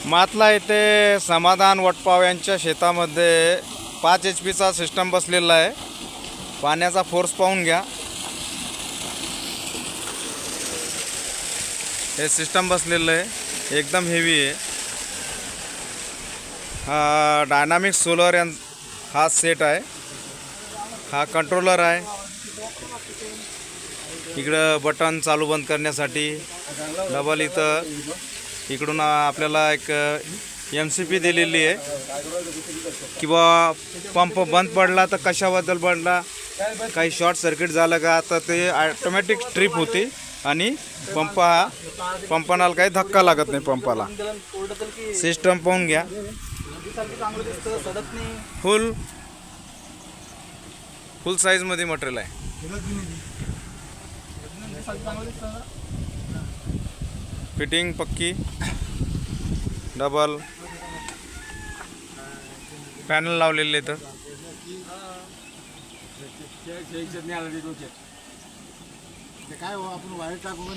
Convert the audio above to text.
मातला येथे समाधान वटपाव यांच्या शेतामध्ये 5 HP चा सिस्टम बसलेला आहे। पाण्याचा फोर्स पाहून घ्या। हे सिस्टम बसलेलं आहे, एकदम हेवी आहे। हा डायनामिक सोलर हा सेट आहे। हा कंट्रोलर आहे। इकडं बटन चालू बंद करण्यासाठी डबल इकडून आपल्याला एक MCP दिलेली आहे किंवा पंप बंद पडला तर कशाबद्दल पडला, काही शॉर्ट सर्किट झालं का तर ते ऑटोमॅटिक स्ट्रिप होते आणि पंपाला काही धक्का लागत नाही। पंपाला सिस्टम पाहून घ्या। फुल साईज मध्ये मटेरियल आहे। फिटिंग पक्की, डबल पॅनल लावलेले तर काय हो आपण वायर टाकू